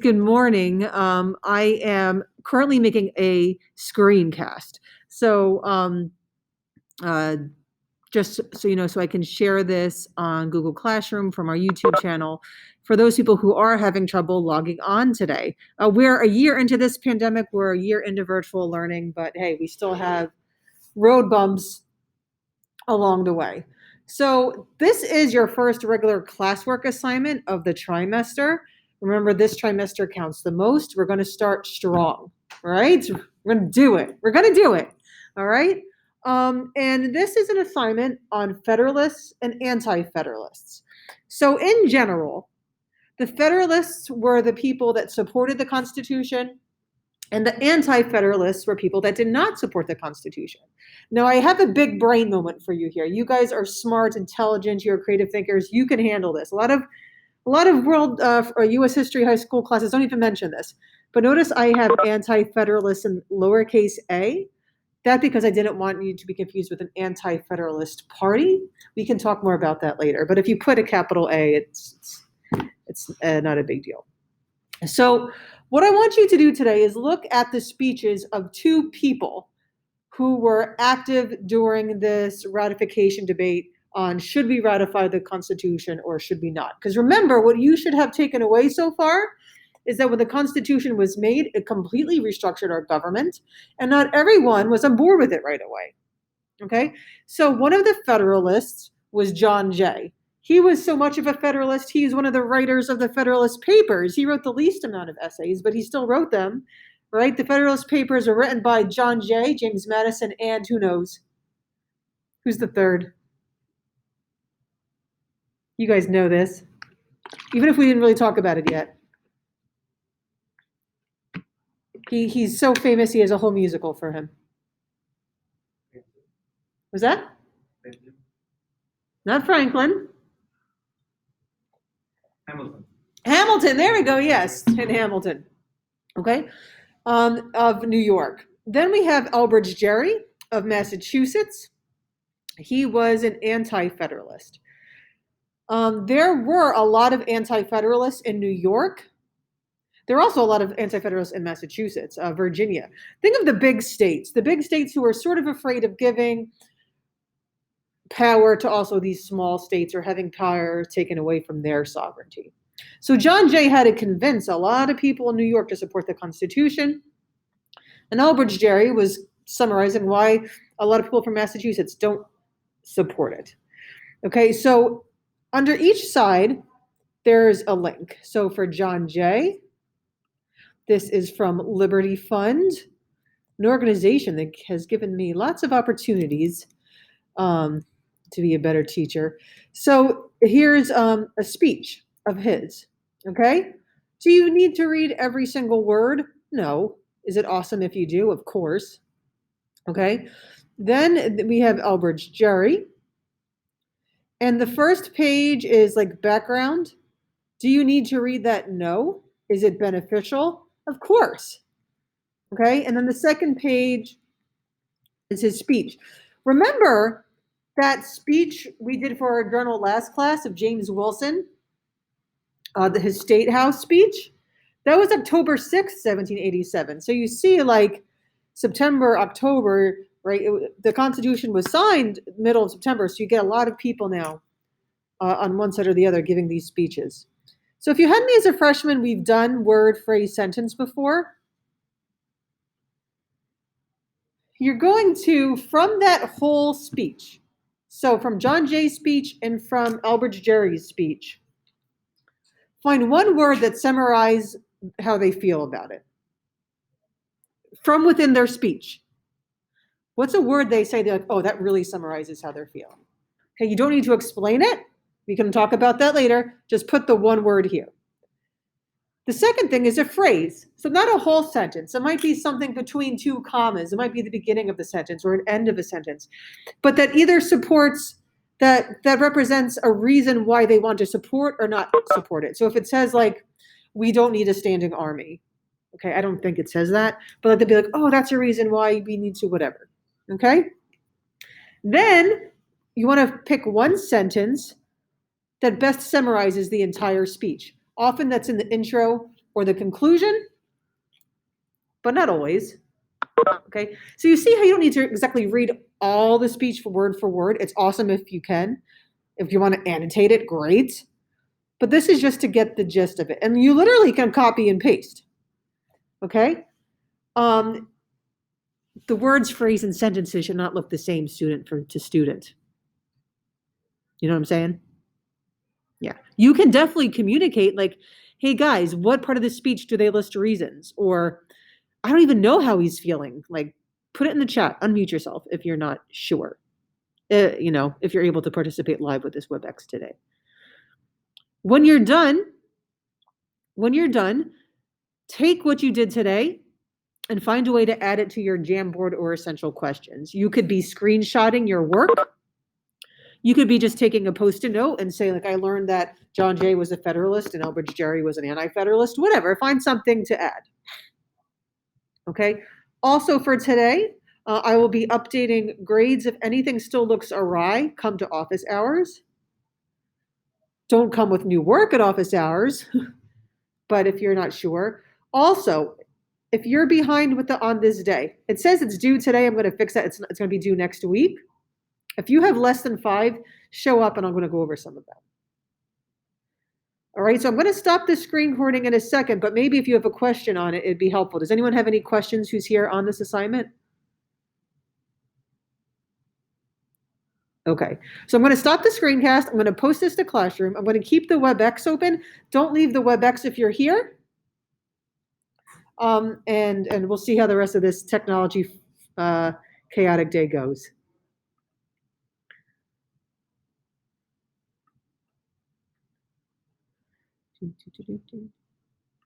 Good morning. I am currently making a screencast. So, uh, just so you know, so I can share this on Google Classroom from our YouTube channel for those people who are having trouble logging on today. We're a year into this pandemic, we're a year into virtual learning, but hey, we still have road bumps along the way. So this is your first regular classwork assignment of the trimester. Remember, this trimester counts the most. We're going to start strong, right? We're going to do it. We're going to do it. All right. And this is an assignment on Federalists and Anti-Federalists. So in general, the Federalists were the people that supported the Constitution, and the anti-federalists were people that did not support the Constitution. Now, I have a big brain moment for you here. You guys are smart, intelligent, you're creative thinkers. You can handle this. A lot of world or U.S. history high school classes don't even mention this. But notice I have anti-federalists in lowercase a. That because I didn't want you to be confused with an anti-federalist party. We can talk more about that later. But if you put a capital A, it's not a big deal. So what I want you to do today is look at the speeches of two people who were active during this ratification debate on should we ratify the Constitution or should we not? Because remember, what you should have taken away so far is that when the Constitution was made, it completely restructured our government, and not everyone was on board with it right away. Okay? So one of the Federalists was John Jay. He was so much of a Federalist, he's one of the writers of the Federalist Papers. He wrote the least amount of essays, but he still wrote them, right? The Federalist Papers were written by John Jay, James Madison, and who knows? Who's the third? You guys know this, even if we didn't really talk about it yet. He's so famous, he has a whole musical for him. Was that? Not Franklin. Hamilton, there we go, yes, in Hamilton, okay, of New York. Then we have Elbridge Gerry of Massachusetts. He was an anti-federalist. There were a lot of anti-federalists in New York. There are also a lot of anti-federalists in Massachusetts, Virginia. Think of the big states who are sort of afraid of giving power to also these small states or having power taken away from their sovereignty. So John Jay had to convince a lot of people in New York to support the Constitution. And Elbridge Gerry was summarizing why a lot of people from Massachusetts don't support it. Okay, so under each side, there's a link. So for John Jay, this is from Liberty Fund, an organization that has given me lots of opportunities to be a better teacher. So here's a speech of his, okay? Do you need to read every single word? No. Is it awesome if you do? Of course. Okay. Then we have Elbridge Gerry. And the first page is like background. Do you need to read that? No. Is it beneficial? Of course. Okay. And then the second page is his speech. Remember that speech we did for our journal last class of James Wilson, his State House speech? That was October 6th, 1787. So you see, like September, October, right? The Constitution was signed middle of September, so you get a lot of people now on one side or the other giving these speeches. So if you had me as a freshman, we've done word, phrase, sentence before. You're going to, from that whole speech, so from John Jay's speech and from Elbridge Gerry's speech, find one word that summarizes how they feel about it. From within their speech. What's a word they say, they're like, oh, that really summarizes how they're feeling. Okay, you don't need to explain it. We can talk about that later. Just put the one word here. The second thing is a phrase. So not a whole sentence. It might be something between two commas. It might be the beginning of the sentence or an end of a sentence. But that either supports, that represents a reason why they want to support or not support it. So if it says like, we don't need a standing army. Okay, I don't think it says that. But they'll be like, oh, that's a reason why we need to whatever. Okay? Then you want to pick one sentence that best summarizes the entire speech. Often that's in the intro or the conclusion, but not always. Okay, so you see how you don't need to exactly read all the speech for word. It's awesome if you can. If you want to annotate it, great. But this is just to get the gist of it. And you literally can copy and paste. Okay? The words, phrase, and sentences should not look the same to student. You know what I'm saying? Yeah. You can definitely communicate like, hey guys, what part of the speech do they list reasons? Or I don't even know how he's feeling. Like, put it in the chat. Unmute yourself if you're not sure. If you're able to participate live with this WebEx today. When you're done, take what you did today and find a way to add it to your Jamboard or essential questions. You could be screenshotting your work. You could be just taking a Post-it note and say, like, I learned that John Jay was a Federalist and Elbridge Gerry was an anti-Federalist, whatever. Find something to add. Okay. Also for today, I will be updating grades. If anything still looks awry, come to office hours. Don't come with new work at office hours, but if you're not sure. Also, if you're behind on this day, it says it's due today. I'm going to fix that. It's going to be due next week. If you have less than 5, show up and I'm going to go over some of that. All right, so I'm going to stop the screen recording in a second, but maybe if you have a question on it, it'd be helpful. Does anyone have any questions who's here on this assignment? Okay, so I'm going to stop the screencast. I'm going to post this to Classroom. I'm going to keep the WebEx open. Don't leave the WebEx if you're here. And we'll see how the rest of this technology chaotic day goes.